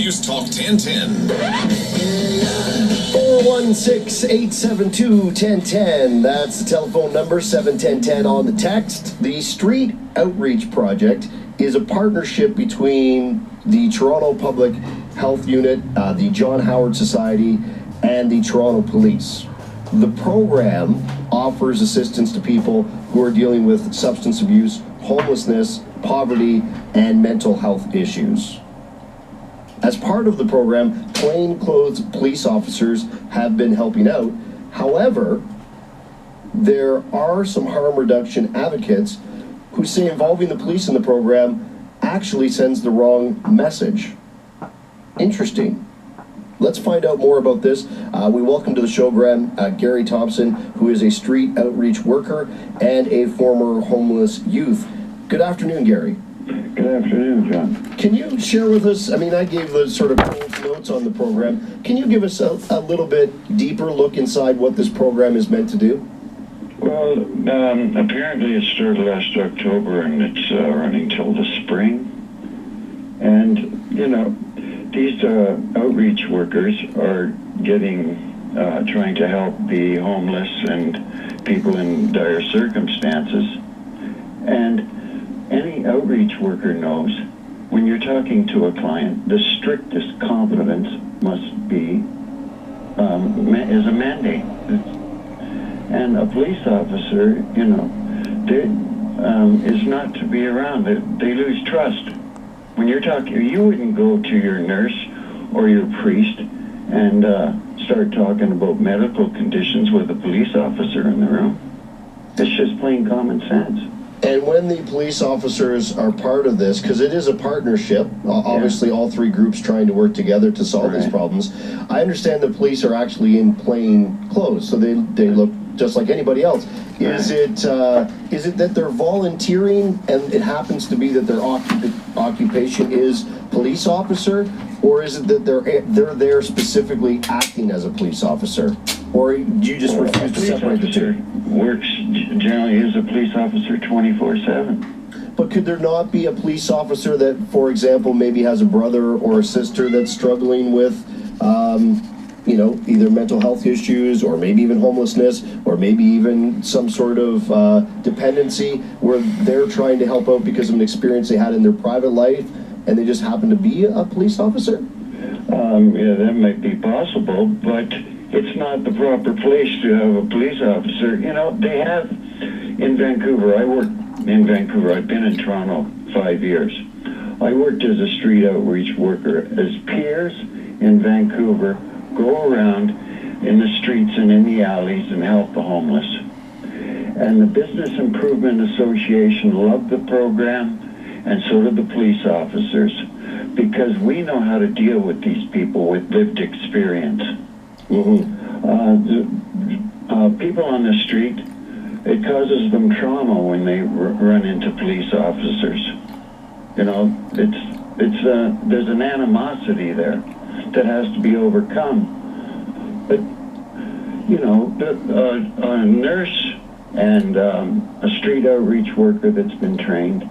News Talk 1010. 416-872-1010. That's the telephone number, 71010 on the text. The Street Outreach Project is a partnership between the Toronto Public Health Unit, the John Howard Society, and the Toronto Police. The program offers assistance to people who are dealing with substance abuse, homelessness, poverty, and mental health issues. As part of the program, plainclothes police officers have been helping out. However, there are some harm reduction advocates who say involving the police in the program actually sends the wrong message. Interesting. Let's find out more about this. We welcome to the show, Gary Thompson, who is a street outreach worker and a former homeless youth. Good afternoon, Gary. Good afternoon, John. Can you share with us, I gave the sort of notes on the program. Can you give us a little bit deeper look inside what this program is meant to do? Well, apparently it started last October and it's running till the spring. And, these outreach workers are trying to help the homeless and people in dire circumstances. And any outreach worker knows when you're talking to a client, the strictest confidence must be, is a mandate. And a police officer, is not to be around. They lose trust. When you're talking, you wouldn't go to your nurse or your priest and start talking about medical conditions with a police officer in the room. It's just plain common sense. And when the police officers are part of this, because it is a partnership, obviously all three groups trying to work together to solve these problems, I understand the police are actually in plain clothes, so they look just like anybody else. Is it that they're volunteering and it happens to be that their occupation is police officer, or is it that they're there specifically acting as a police officer? Or do you just refuse to separate the two? Works generally as a police officer 24/7. But could there not be a police officer that, for example, maybe has a brother or a sister that's struggling with, either mental health issues or maybe even homelessness or maybe even some sort of dependency where they're trying to help out because of an experience they had in their private life and they just happen to be a police officer? That might be possible, but it's not the proper place to have a police officer. They have in Vancouver. I worked in Vancouver. I've been in Toronto 5 years. I worked as a street outreach worker as peers in Vancouver go around in the streets and in the alleys and help the homeless. And the Business Improvement Association loved the program, and so did the police officers, because we know how to deal with these people with lived experience. People on the street, it causes them trauma when they run into police officers. There's an animosity there that has to be overcome. But, a nurse and a street outreach worker that's been trained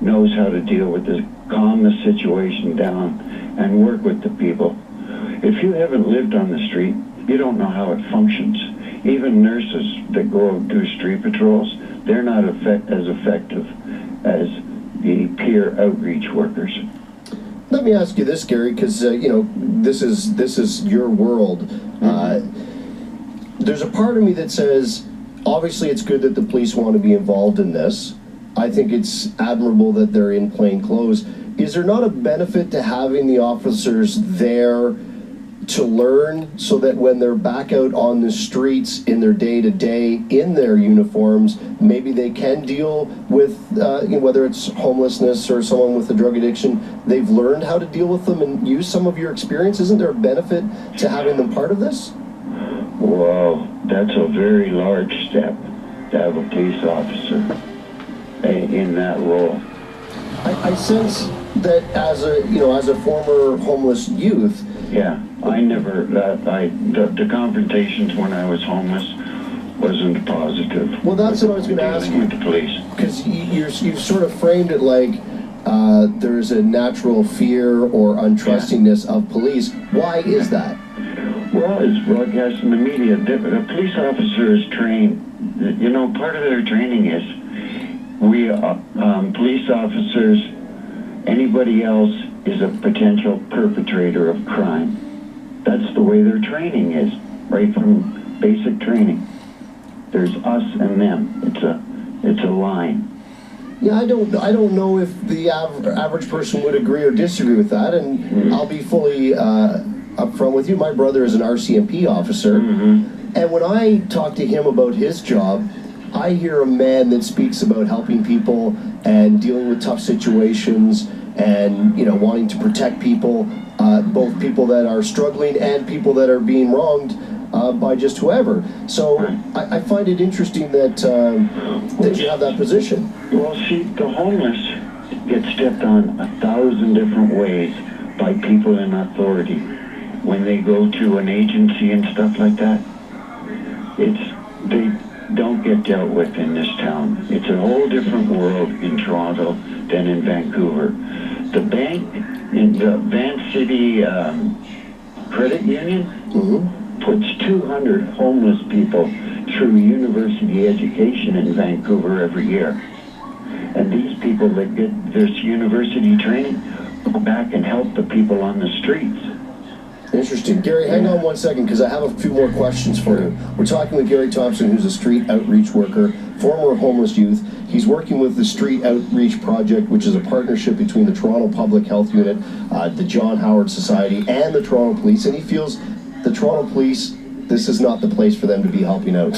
knows how to deal with this, calm the situation down and work with the people. If you haven't lived on the street, you don't know how it functions. Even nurses that go out and do street patrols, they're not as effective as the peer outreach workers. Let me ask you this, Gary, because this is your world. There's a part of me that says, obviously, it's good that the police want to be involved in this. I think it's admirable that they're in plain clothes. Is there not a benefit to having the officers there to learn so that when they're back out on the streets in their day-to-day in their uniforms, maybe they can deal with whether it's homelessness or someone with a drug addiction, they've learned how to deal with them and use some of your experience? Isn't there a benefit to having them part of this? Well, that's a very large step to have a police officer in that role. I sense that as a former homeless youth. Yeah, the confrontations when I was homeless wasn't positive. Well, that's what I was going to ask you. With the police. Because you've sort of framed it like there's a natural fear or untrustingness of police. Why is that? Well, it's broadcast in the media. The police officer is trained. You know, part of their training is police officers, anybody else is a potential perpetrator of crime. That's the way their training is, right from basic training. There's us and them. It's a line. Yeah, I don't know if the average person would agree or disagree with that, and I'll be fully upfront with you. My brother is an RCMP officer, and when I talk to him about his job, I hear a man that speaks about helping people and dealing with tough situations and, you know, wanting to protect people, both people that are struggling and people that are being wronged by just whoever. So I find it interesting that that you have that position. Well, see, the homeless get stepped on 1,000 different ways by people in authority. When they go to an agency and stuff like that, they don't get dealt with in this town. It's a whole different world in Toronto than in Vancouver. The bank in the Van City Credit Union puts 200 homeless people through university education in Vancouver every year. And these people that get this university training go back and help the people on the streets. Interesting. Gary, hang on one second, because I have a few more questions for you. We're talking with Gary Thompson, who's a street outreach worker, former homeless youth. He's working with the Street Outreach Project, which is a partnership between the Toronto Public Health Unit, the John Howard Society, and the Toronto Police. And he feels the Toronto Police, this is not the place for them to be helping out.